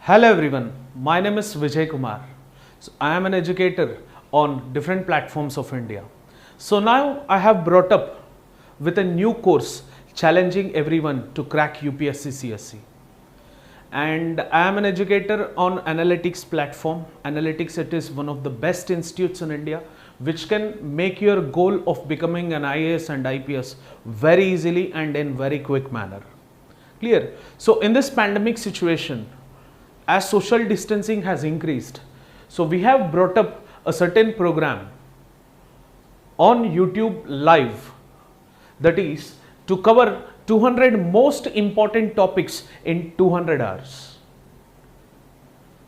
Hello everyone, my name is Vijay Kumar. So, I am an educator on different platforms of India. So now I have brought up with a new course challenging everyone to crack UPSC CSC. And I am an educator on analytics platform. Analytics, it is one of the best institutes in India which can make your goal of becoming an IAS and IPS very easily and in very quick manner. Clear? So in this pandemic situation, as social distancing has increased, so we have brought up a certain program on YouTube live, that is to cover 200 most important topics in 200 hours.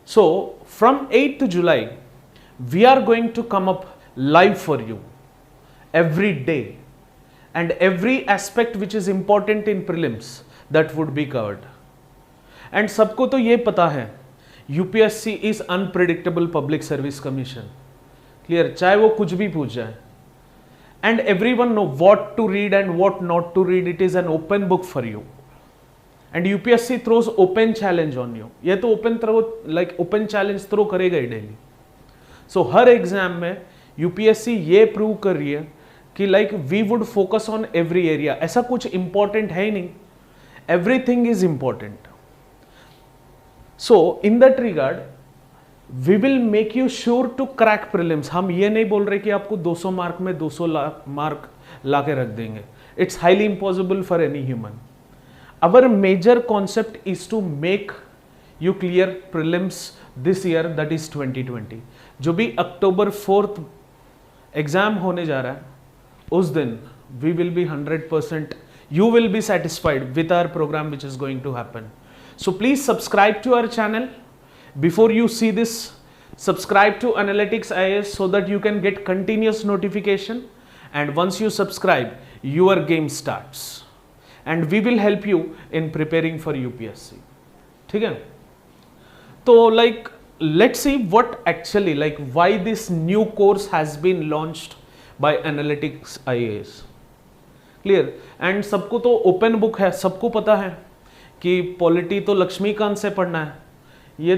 So from 8th July, we are going to come up live for you every day, and every aspect which is important in prelims that would be covered. And सबको तो ये पता है UPSC is unpredictable Public Service Commission. Clear? चाहे वो कुछ भी पूछ जाए, and everyone know what to read and what not to read. It is an open book for you and UPSC throws open challenge on you. ये तो open challenge throw करेगा ही डेली. सो हर एग्जाम में UPSC ये prove कर रही है कि we would focus on every area. ऐसा कुछ इंपॉर्टेंट है ही नहीं, everything is important. So in that regard, we will make you sure to crack prelims. हम ये नहीं बोल रहे कि आपको 200 मार्क में 200 मार्क ला के रख देंगे. It's highly impossible for any human. Our major concept is to make you clear prelims this year, that is 2020. जो भी October 4th एग्जाम होने जा रहा है, उस दिन we will be 100%, you will be satisfied with our program which is going to happen. So please subscribe to our channel. Before you see this, subscribe to Analytics IAS so that you can get continuous notification. And once you subscribe, your game starts. And we will help you in preparing for UPSC. ठीक है? तो let's see what actually, why this new course has been launched by Analytics IAS. Clear? And सबको तो open book है, सबको पता है कि पॉलिटी तो लक्ष्मीकांत से पढ़ना है. ये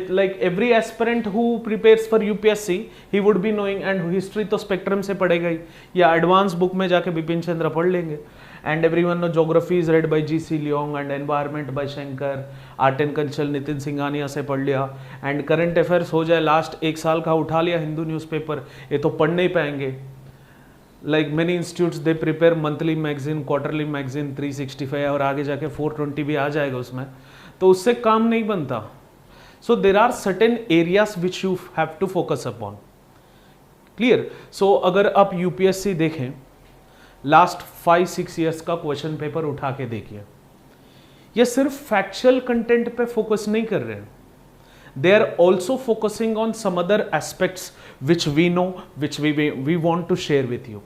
every aspirant who prepares for UPSC he would be knowing. And history तो स्पेक्ट्रम से पढ़ेगा ही, या एडवांस बुक में जाके बिपिन चंद्र पढ़ लेंगे. And everyone know geography is read by GC Leong and environment by Shankar. Art and culture Nitin Singhania से पढ़ लिया. एंड करंट अफेयर्स हो जाए लास्ट एक साल का, उठा लिया हिंदू न्यूज़पेपर. ये तो पढ़ नहीं पाएंगे. Many institutes they prepare monthly magazine, quarterly magazine, 365 और आगे जाके 420 भी आ जाएगा उसमें, तो उससे काम नहीं बनता. So there are certain areas which you have to focus upon. Clear? So अगर आप यूपीएससी देखें लास्ट 5-6 years का क्वेश्चन पेपर उठा के देखिए, ये सिर्फ फैक्चुअल कंटेंट पे फोकस नहीं कर रहे हैं. They are also focusing on some other aspects which we know, which we want to share with you.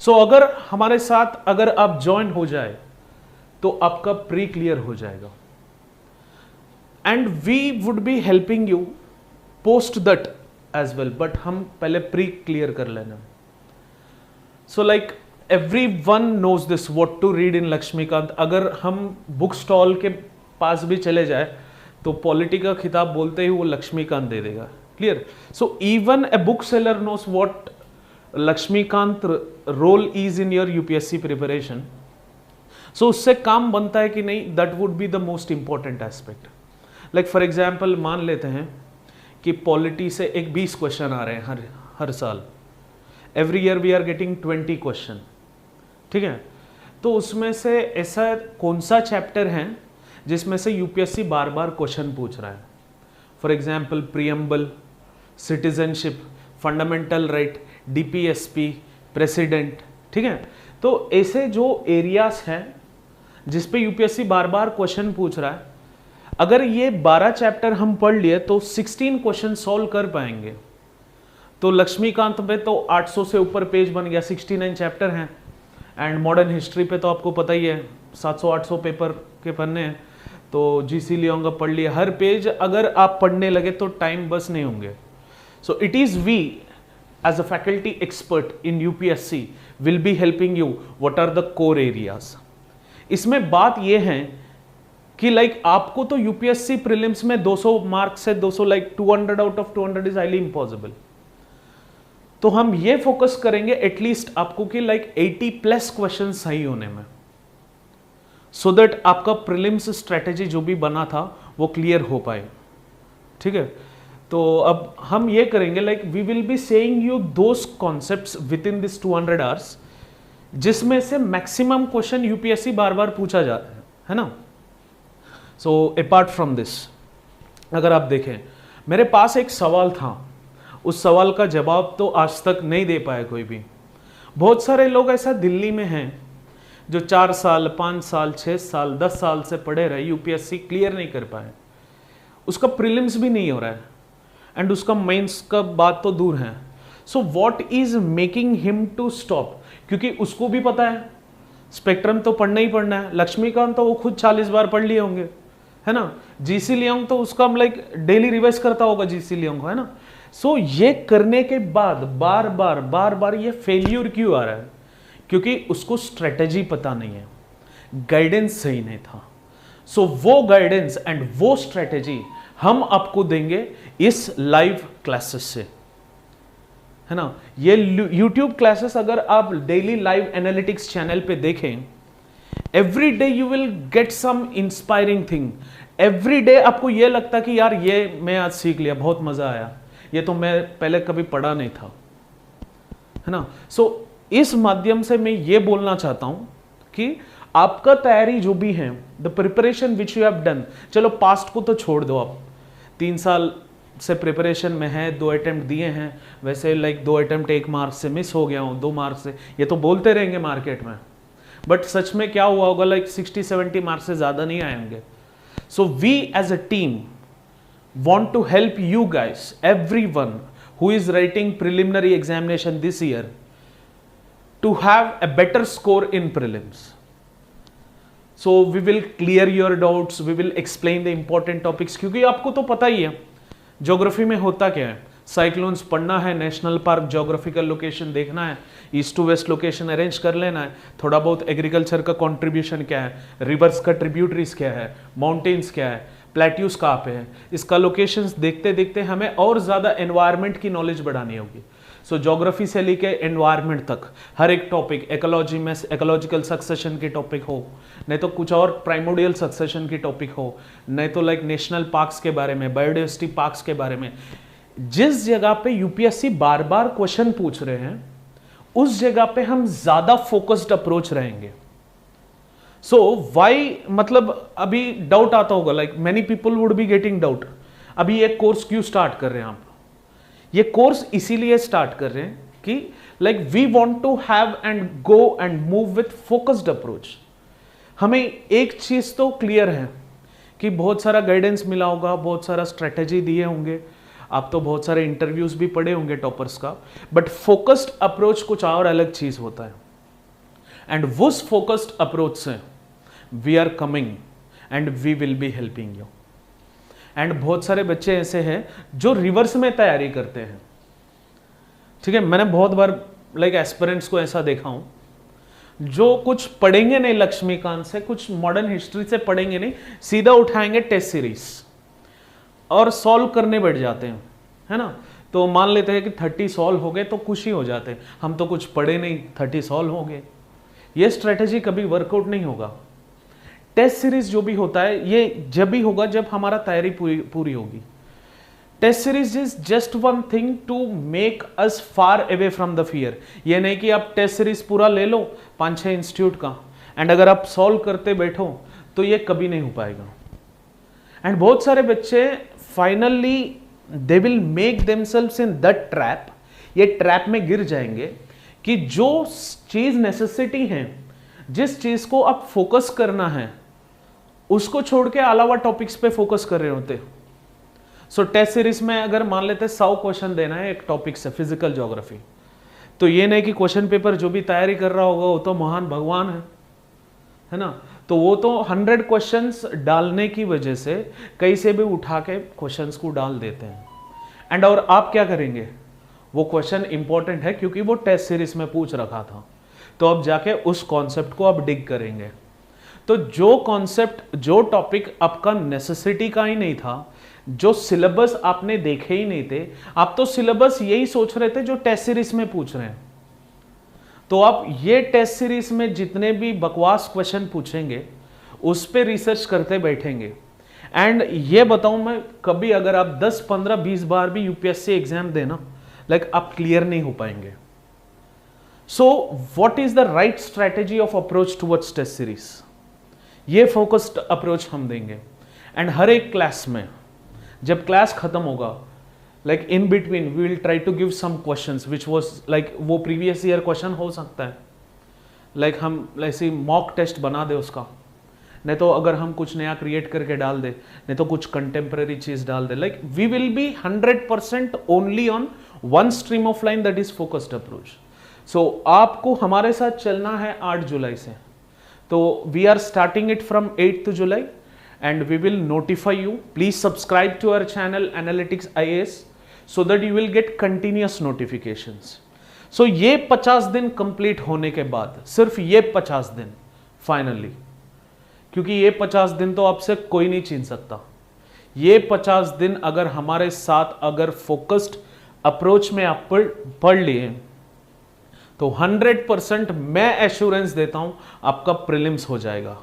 So अगर हमारे साथ अगर आप ज्वाइन हो जाए तो आपका प्री क्लियर हो जाएगा. And we would be helping you post that as well, but हम पहले प्री क्लियर कर लेना. So every one knows this what to read in Laxmikanth. अगर हम बुक स्टॉल के पास भी चले जाए तो पॉलिटी का खिताब बोलते ही वो लक्ष्मीकांत दे देगा. Clear? So even a book seller knows what Laxmikanth role is in your UPSC preparation. So उससे काम बनता है कि नहीं, that would be the most important aspect. For example मान लेते हैं कि पॉलिटी से 20 क्वेश्चन आ रहे हैं हर साल. Every year we are getting 20 question. ठीक है? तो उसमें से ऐसा कौन सा चैप्टर है जिसमें से यूपीएससी बार बार क्वेश्चन पूछ रहा है? For example preamble, citizenship, fundamental right, DPSP, president. ठीक है? तो ऐसे जो एरियाज हैं जिस पे यूपीएससी बार बार क्वेश्चन पूछ रहा है, अगर ये 12 चैप्टर हम पढ़ लिए तो 16 क्वेश्चन सॉल्व कर पाएंगे. तो लक्ष्मीकांत पे तो 800 से ऊपर पेज बन गया, 69 चैप्टर हैं. एंड मॉडर्न हिस्ट्री पे तो आपको पता ही है 700-800 पेपर के पन्ने हैं. तो जीसी लियोंग पढ़ लिया. हर पेज अगर आप पढ़ने लगे तो टाइम बस नहीं होंगे. So it is we as a faculty expert in UPSC will be helping you what are the core areas. इसमें बात ये है कि लाइक आपको तो यूपीएससी प्रीलिम्स में 200 मार्क्स से 200 like 200 out of 200 is highly impossible. तो हम ये फोकस करेंगे एटलीस्ट आपको कि लाइक 80 प्लस क्वेश्चन सही होने में, सो दैट आपका प्रीलिम्स स्ट्रेटेजी जो भी बना था वो क्लियर हो पाए। ठीक है, तो अब हम ये करेंगे like we will be saying you those concepts within this 200 hours जिसमें से मैक्सिमम क्वेश्चन यूपीएससी बार बार पूछा जाता है ना। सो अपार्ट फ्रॉम दिस, अगर आप देखें मेरे पास एक सवाल था, उस सवाल का जवाब तो आज तक नहीं दे पाया कोई भी। बहुत सारे लोग ऐसा दिल्ली में हैं जो 4 साल 5 साल 6 साल 10 साल से पढ़े रहे, यूपीएससी क्लियर नहीं कर पाए, उसका प्रीलिम्स भी नहीं हो रहा है एंड उसका मेंस का बात तो दूर है। So what is making him to stop? क्योंकि उसको भी पता है स्पेक्ट्रम तो पढ़ना ही पढ़ना है। लक्ष्मीकांत तो वो खुद 40 बार पढ़ लिए होंगे, है ना। जीसी लियोंग तो उसका लाइक डेली रिवाइज करता होगा जीसी लियोंग को, है ना। सो ये करने के बाद बार बार ये फेल्यूर क्यों आ रहा है? क्योंकि उसको स्ट्रेटेजी पता नहीं है, गाइडेंस सही नहीं था। सो वो गाइडेंस एंड वो स्ट्रेटेजी हम आपको देंगे इस लाइव क्लासेस से, है ना। ये YouTube क्लासेस अगर आप डेली लाइव एनालिटिक्स चैनल पे देखें, every day you will get some inspiring thing. Every day आपको ये लगता कि यार ये मैं आज सीख लिया, बहुत मजा आया, ये तो मैं पहले कभी पढ़ा नहीं था, है ना। सो इस माध्यम से मैं ये बोलना चाहता हूं कि आपका तैयारी जो भी है, the preparation which you have done, चलो पास्ट को तो छोड़ दो, आप 3 साल से प्रिपरेशन में है, 2 अटेम्प्ट दिए हैं, वैसे लाइक 2 अटेम्प्ट 1 मार्क से मिस हो गया हूँ, 2 मार्क से, ये तो बोलते रहेंगे मार्केट में, बट सच में क्या हुआ होगा, लाइक 60-70 मार्क्स से ज़्यादा नहीं आएंगे। So we as a team want to help you guys, everyone who is writing preliminary examination this year, to have a better score in prelims. So we will clear your doubts, we will explain the important topics, क्योंकि आपको तो पता ही है geography में होता क्या है, cyclones पढ़ना है, नेशनल पार्क ज्योग्राफिकल लोकेशन देखना है, east to west location arrange कर लेना है, थोड़ा बहुत एग्रीकल्चर का कंट्रीब्यूशन क्या है, रिवर्स का ट्रिब्यूटरीज क्या है, माउंटेन्स क्या है, प्लेट्यूज कहाँ पे है, इसका लोकेशंस देखते देखते हमें और ज़्यादा एनवायरनमेंट की नॉलेज बढ़ानी होगी। सो ज्योग्राफी से लेके एनवायरनमेंट तक हर एक टॉपिक, इकोलॉजी में एक्ोलॉजिकल सक्सेशन की टॉपिक हो, नहीं तो कुछ और प्राइमोडियल सक्सेशन की टॉपिक हो, नहीं तो लाइक नेशनल पार्क्स के बारे में, बायोडाइवर्सिटी पार्क्स के बारे में, जिस जगह पे यूपीएससी बार बार क्वेश्चन पूछ रहे हैं उस जगह पे हम ज़्यादा फोकस्ड अप्रोच रहेंगे। सो वाई, मतलब अभी डाउट आता होगा, like many people would be getting doubt, अभी एक कोर्स क्यों स्टार्ट कर रहे हैं आप? ये कोर्स इसीलिए स्टार्ट कर रहे हैं कि like we want to have and go and move with focused approach. हमें एक चीज तो क्लियर है कि बहुत सारा गाइडेंस मिला होगा, बहुत सारा स्ट्रेटेजी दिए होंगे, आप तो बहुत सारे इंटरव्यूज भी पढ़े होंगे टॉपर्स का, बट फोकस्ड अप्रोच कुछ और अलग चीज होता है। एंड उस फोकस्ड अप्रोच से we are coming and we will be helping you. And बहुत सारे बच्चे ऐसे हैं जो रिवर्स में तैयारी करते हैं, ठीक है। मैंने बहुत बार लाइक एस्पिरेंट्स को ऐसा देखा हूं जो कुछ पढ़ेंगे नहीं लक्ष्मीकांत से, कुछ मॉडर्न हिस्ट्री से पढ़ेंगे नहीं, सीधा उठाएंगे टेस्ट सीरीज और सॉल्व करने बैठ जाते हैं, है ना। तो मान लेते हैं कि 30 सॉल्व हो गए तो खुशी हो जाते हैं, हम तो कुछ पढ़े नहीं, 30 सॉल्व हो गए। ये स्ट्रेटेजी कभी वर्कआउट नहीं होगा। टेस्ट सीरीज जो भी होता है ये जब भी होगा जब हमारा तैयारी पूरी होगी। Test series is just one thing to make us far away from the fear. ये नहीं कि आप टेस्ट सीरीज पूरा ले लो 5-6 इंस्टीट्यूट का एंड अगर आप सॉल्व करते बैठो तो ये कभी नहीं हो पाएगा। एंड बहुत सारे बच्चे finally they will make themselves in that trap, ये ट्रैप में गिर जाएंगे कि जो चीज नेसेसिटी है, जिस चीज को आप फोकस करना है, उसको छोड़ के अलावा टॉपिक्स पे फोकस कर रहे होते। सो टेस्ट सीरीज में अगर मान लेते 100 क्वेश्चन देना है एक टॉपिक से, फिजिकल ज्योग्राफी, तो ये नहीं कि क्वेश्चन पेपर जो भी तैयारी कर रहा होगा वो तो महान भगवान है ना। तो वो तो 100 क्वेश्चंस डालने की वजह से कहीं से भी उठा के क्वेश्चंस को डाल देते हैं। एंड और आप क्या करेंगे, वो क्वेश्चन इंपॉर्टेंट है क्योंकि वो टेस्ट सीरीज में पूछ रखा था, तो अब जाके उस कॉन्सेप्ट को आप डिग करेंगे। तो जो कॉन्सेप्ट, जो टॉपिक आपका नेसेसिटी का ही नहीं था, जो सिलेबस आपने देखे ही नहीं थे, आप तो सिलेबस यही सोच रहे थे जो टेस्ट सीरीज में पूछ रहे हैं, तो आप ये टेस्ट सीरीज में जितने भी बकवास क्वेश्चन पूछेंगे उस पे रिसर्च करते बैठेंगे। एंड ये बताऊं मैं, कभी अगर आप 10, 15, 20 बार भी यूपीएससी एग्जाम देना, लाइक आप क्लियर नहीं हो पाएंगे। So what is the right strategy of approach towards test series, ये फोकस्ड अप्रोच हम देंगे। एंड हर एक क्लास में जब क्लास खत्म होगा, like in between we will try to give some questions which was like वो प्रीवियस ईयर क्वेश्चन हो सकता है, लाइक हम ऐसे मॉक टेस्ट बना दे उसका, नहीं तो अगर हम कुछ नया क्रिएट करके डाल दे, नहीं तो कुछ कंटेम्प्रेरी चीज डाल दे, like we will be 100% only on one stream of line, that is focused approach. So आपको हमारे साथ चलना है 8 जुलाई से, तो we are starting it from 8th July and we will notify you. Please subscribe to our channel Analytics IAS so that you will get continuous notifications. So ये 50 दिन कंप्लीट होने के बाद, सिर्फ ये 50 दिन फाइनली, क्योंकि ये 50 दिन तो आपसे कोई नहीं छीन सकता, ये 50 दिन अगर हमारे साथ अगर फोकस्ड अप्रोच में आप पढ़ लिए तो 100% मैं एश्योरेंस देता हूं आपका प्रीलिम्स हो जाएगा।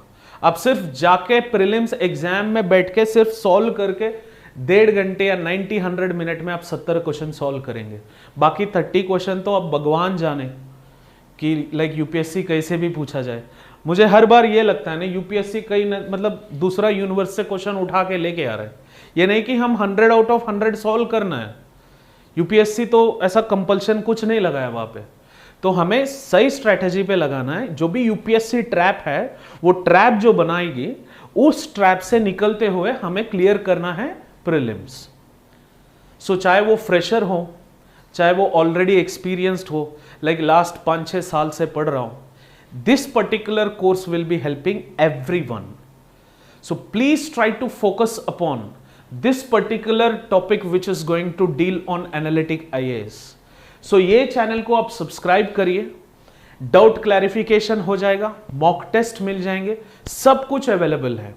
आप सिर्फ जाके प्रीलिम्स एग्जाम में बैठ के सिर्फ सॉल्व करके 1.5 घंटे या 90-100 मिनट में आप 70 क्वेश्चन सॉल्व करेंगे। बाकी 30 क्वेश्चन तो आप भगवान जाने कि लाइक यूपीएससी कैसे भी पूछा जाए। मुझे हर बार ये लगता है ना, यूपीएससी कहीं मतलब दूसरा यूनिवर्स से क्वेश्चन उठा के लेके आ रहा है, ये नहीं कि हम 100 आउट ऑफ 100 सॉल्व करना है। यूपीएससी तो ऐसा कंपल्शन कुछ नहीं लगाया वहां पे, तो हमें सही स्ट्रैटेजी पे लगाना है। जो भी यूपीएससी ट्रैप है, वो ट्रैप जो बनाएगी, उस ट्रैप से निकलते हुए हमें क्लियर करना है प्रीलिम्स। सो चाहे वो फ्रेशर हो, चाहे वो ऑलरेडी एक्सपीरियंस्ड हो, लाइक लास्ट 5-6 साल से पढ़ रहा हूं, this particular course will be helping everyone. So please try to focus upon this particular topic which is going to deal on analytic IAS. So ये चैनल को आप सब्सक्राइब करिए, डाउट क्लैरिफिकेशन हो जाएगा, मॉक टेस्ट मिल जाएंगे, सब कुछ available है।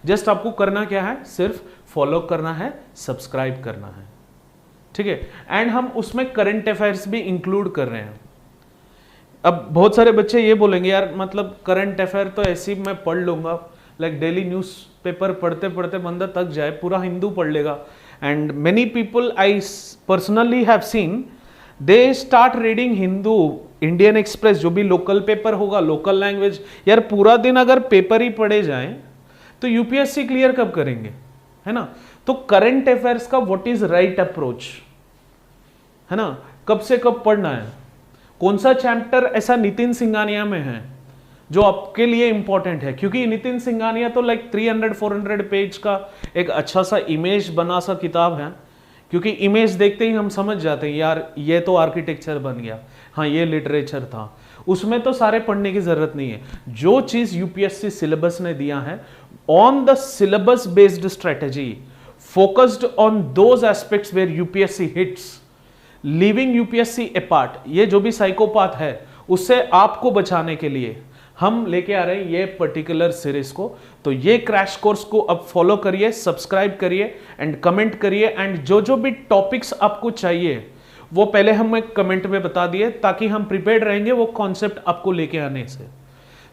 जस्ट आपको करना क्या है, सिर्फ फॉलो करना है, सब्सक्राइब करना है, ठीक है। एंड हम उसमें करंट अफेयर्स भी इंक्लूड कर रहे हैं। अब बहुत सारे बच्चे ये बोलेंगे, यार मतलब करंट अफेयर तो ऐसे ही मैं पढ़ लूंगा, लाइक डेली न्यूज पेपर पढ़ते पढ़ते बंदा थक जाए, पूरा हिंदू पढ़ लेगा। And many people I personally have seen, they start reading Hindu, Indian express, जो भी लोकल पेपर होगा, लोकल लैंग्वेज। यार पूरा दिन अगर पेपर ही पढ़े जाएं तो यूपीएससी क्लियर कब करेंगे, है ना। तो करंट अफेयर्स का व्हाट इज राइट अप्रोच, है ना, कब से कब पढ़ना है, कौन सा चैप्टर ऐसा नितिन सिंघानिया में है जो आपके लिए इंपॉर्टेंट है। क्योंकि नितिन सिंघानिया तो लाइक 300-400 पेज का एक अच्छा सा इमेज बना सा किताब है, क्योंकि इमेज देखते ही हम समझ जाते हैं यार ये तो आर्किटेक्चर बन गया, हाँ ये लिटरेचर था। उसमें तो सारे पढ़ने की जरूरत नहीं है। जो चीज यूपीएससी सिलेबस ने दिया है, on the syllabus based strategy, focused on those aspects where UPSC hits, leaving UPSC apart, ये जो भी साइकोपाथ है उससे आपको बचाने के लिए हम लेके आ रहे हैं ये पर्टिकुलर सीरीज को। तो ये क्रैश कोर्स को अब फॉलो करिए, सब्सक्राइब करिए एंड कमेंट करिए। एंड जो जो भी टॉपिक्स आपको चाहिए वो पहले हम एक कमेंट में बता दिए, ताकि हम प्रिपेयर्ड रहेंगे वो कॉन्सेप्ट आपको लेके आने से।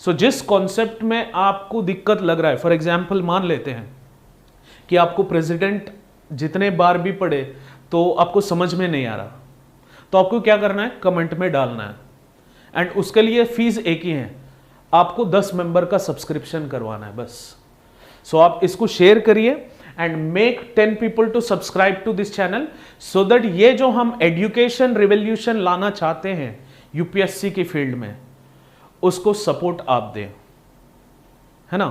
सो जिस कॉन्सेप्ट में आपको दिक्कत लग रहा है, फॉर एग्जाम्पल मान लेते हैं कि आपको प्रेसिडेंट जितने बार भी पढ़े तो आपको समझ में नहीं आ रहा, तो आपको क्या करना है, कमेंट में डालना है। एंड उसके लिए फीस एक ही है, आपको 10 मेंबर का सब्सक्रिप्शन करवाना है बस। सो आप इसको शेयर करिए and make 10 people to subscribe to this channel, so that ये जो हम एजुकेशन रिवोल्यूशन लाना चाहते हैं यूपीएससी की फील्ड में, उसको सपोर्ट आप दें, है ना।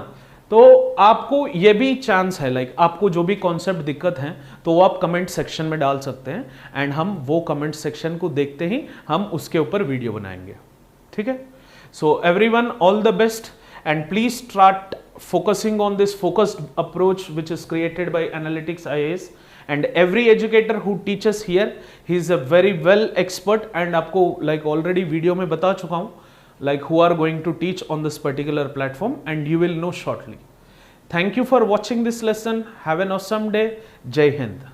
तो आपको ये भी चांस है, लाइक आपको जो भी कॉन्सेप्ट दिक्कत है तो वो आप कमेंट सेक्शन में डाल सकते हैं, एंड हम वो कमेंट सेक्शन को देखते ही हम उसके ऊपर वीडियो बनाएंगे, ठीक है। So everyone, all the best, and please start focusing on this focused approach which is created by Analytics IAS, and every educator who teaches here, he is a very well expert, and आपको like already video में बता चुका हूँ, like who are going to teach on this particular platform, and you will know shortly. Thank you for watching this lesson. Have an awesome day. Jai Hind.